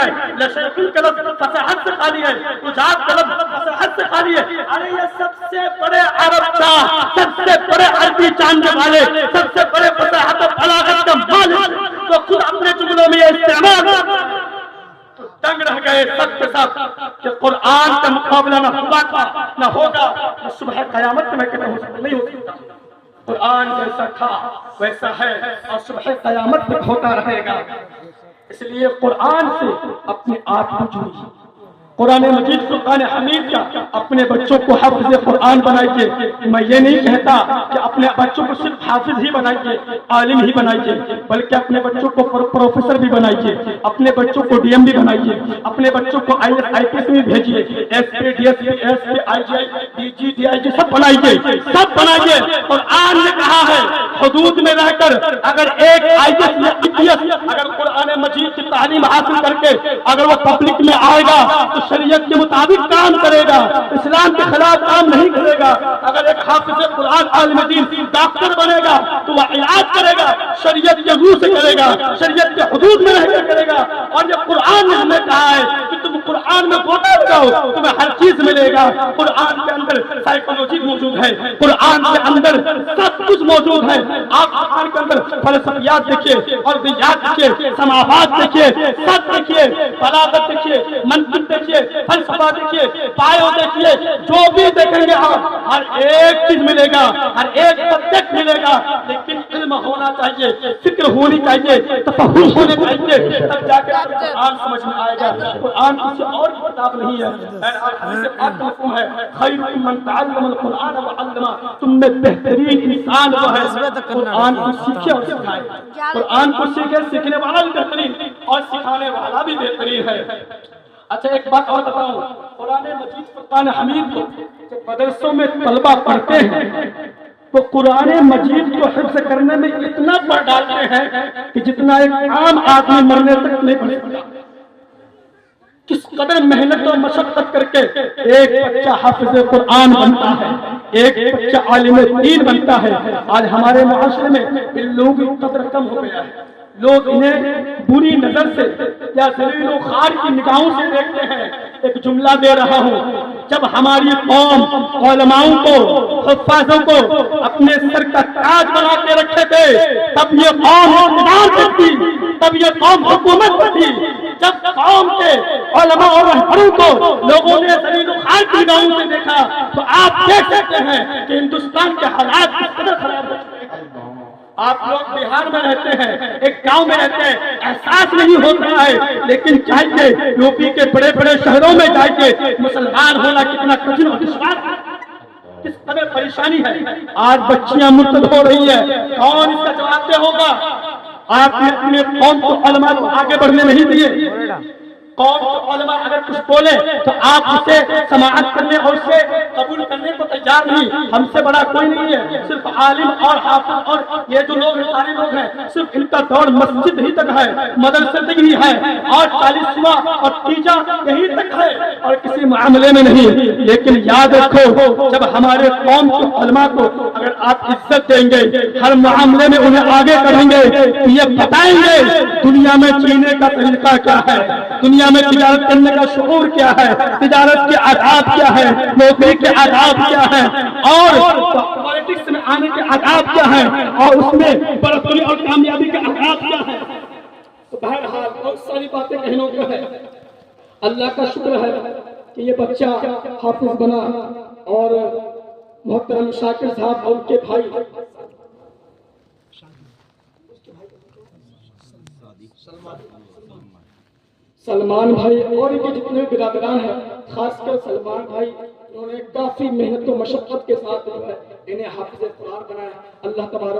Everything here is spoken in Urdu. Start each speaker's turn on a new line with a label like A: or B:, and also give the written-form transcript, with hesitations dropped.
A: ہے، لشیخ کا لفظ فصاحت سے خالی ہے، اجاب کا لفظ فصاحت سے خالی ہے. ارے یہ سب سے بڑے عرب شاہ، سب سے بڑے عربی جاننے والے، سب سے بڑے فصاحت و بلاغت کا مالک تو خود اپنے جملوں میں یہ استعمال تو دنگ رہ گئے سب کے سب کہ قرآن کا مقابلہ نہ ہوا تھا نہ ہوگا نہ صبح قیامت میں کہتا ہوں نہیں ہو سکتا. قرآن جیسا تھا ویسا ہے اور صبح قیامت تک ہوتا رہے گا. اس لیے قرآن سے اپنے آپ کو جوڑیے. قرآن مجید فرقان حمید کا اپنے بچوں کو حافظ قرآن بنائیے. میں یہ نہیں کہتا کہ اپنے بچوں کو صرف حافظ ہی بنائیے، عالم ہی بنائیے، بلکہ اپنے بچوں کو پروفیسر بھی بنائیے، اپنے بچوں کو ڈی ایم بھی بنائیے، اپنے بچوں کو آئی پی ایس بھی بھیجیے، S P D S P S P I G I D G D I G سب بنائیے، سب بنائیے. قرآن نے کہا ہے حدود میں رہ کر اگر ایک آئی ایس یا پی ایس اگر قرآن مجید کی تعلیم حاصل کر کے اگر وہ پبلک میں آئے گا تو شریعت کے مطابق کام کرے گا، اسلام کے خلاف کام نہیں کرے گا. اگر ایک حافظ قرآن عالم دین ڈاکٹر بنے گا تو وہ علاج کرے گا، شریعت کے روح سے کرے گا، شریعت کے حدود میں رہ کر کرے گا. اور یہ قرآن نے ہمیں کہا ہے کہ تم قرآن میں گوتا جاؤ تمہیں ہر چیز ملے گا. قرآن کے اندر سائیکولوجی موجود ہے، قرآن کے اندر سب کچھ موجود ہے. آپ قرآن کے اندر فلسفیات دیکھیے، ارضیات دیکھیے، سماوات دیکھیے، سب دیکھیے، بلاغت دیکھیے، منطق دیکھیے، فلسفہ دیکھیے، پایو دیکھیے، جو بھی دیکھیں گے آپ ہر ایک چیز ملے گا، ہر ایک سبجیکٹ ملے گا. لیکن علم ہونا چاہیے، فکر ہونی چاہیے، تفہم ہونے چاہیے، تب جا کے قرآن سمجھ میں آئے گا. قرآن کسی اور کی کتاب نہیں ہے. حدیث پاک کا حکم ہے خیرکم من تعلم القرآن وعلمہ، تم میں بہترین انسان وہ ہے قرآن کو سیکھے اور سکھائے. قرآن کو سیکھے، سیکھنے والا بھی بہترین اور سکھانے والا بھی بہترین ہے. اچھا ایک بات اور بتاؤں، قرآن مجید فرقان حمید کو جب مدرسوں میں طلبہ پڑھتے ہیں تو قرآن مجید کو حفظ کرنے میں اتنا پڑھ ڈالتے ہیں کہ جتنا ایک عام آدمی مرنے تک نہیں پڑھ سکتا. کس قدر محنت اور مشقت کر کے ایک بچہ حافظ قرآن بنتا ہے، ایک بچہ عالم دین بنتا ہے. آج ہمارے معاشرے میں ان لوگوں کی قدر کم ہو گیا ہے. لوگ انہیں بری نظر سے یا ذلیل و خوار کی نگاہوں سے دیکھتے ہیں. ایک جملہ دے رہا ہوں، جب ہماری قوم علماؤں کو، حفاظوں کو اپنے سر کا تاج بنا کے رکھے تھے تب یہ قوم اقتدار پر تھی، تب یہ قوم حکومت پر تھی. جب قوم کے علماء اور رہبروں کو لوگوں نے ذلیل و خوار کی نگاہوں سے دیکھا تو آپ دیکھ سکتے ہیں کہ ہندوستان کے حالات کس قدر خراب ہو چکے ہیں. آپ لوگ بہار میں رہتے ہیں، ایک گاؤں میں رہتے ہیں، احساس نہیں ہوتا ہے، لیکن چاہیے یو پی کے بڑے بڑے شہروں میں جائیے، مسلمان ہونا کتنا کٹھن اور دشوار ہے، کس قدر پریشانی ہے. آج بچیاں مرتد ہو رہی ہیں، کون اس کا جواب دہ ہوگا؟ آپ نے اپنے قوم کو علماء کو آگے بڑھنے نہیں دیے. قوم کو علماء اگر کچھ بولے تو آپ اسے سماعت کرنے اور اسے قبول کرنے کو تیار نہیں. ہم سے بڑا کوئی نہیں ہے، صرف عالم اور حافظ اور یہ جو لوگ ہیں سارے لوگ ہیں، صرف ان کا دور مسجد ہی تک ہے، مدرسے تک ہی ہے اور 40واں اور تیجا یہی تک ہے اور کسی معاملے میں نہیں. لیکن یاد رکھو جب ہمارے قوم کے علماء کو اگر آپ عزت دیں گے، ہر معاملے میں انہیں آگے کریں گے، یہ بتائیں گے دنیا میں جینے کا طریقہ کیا ہے، دنیا میں تجارت کرنے کا شعور کیا ہے، تجارت کے آداب کیا ہے، نوکری کے آداب کیا ہے اور پالیٹکس میں آنے کے آداب کیا ہے اور اس میں برتری اور کامیابی کے آداب کیا ہے. تو بہرحال بہت ساری باتیں کہنے کو ہے. اللہ کا شکر ہے کہ یہ بچہ حافظ بنا اور محترم شاکر صاحب اور ان کے بھائی سلمان بھائی اور ان کے جتنے برادران ہیں، خاص کر سلمان بھائی، انہوں نے کافی محنت و مشقت کے ساتھ انہیں حافظ قرآن بنایا. اللہ تبارک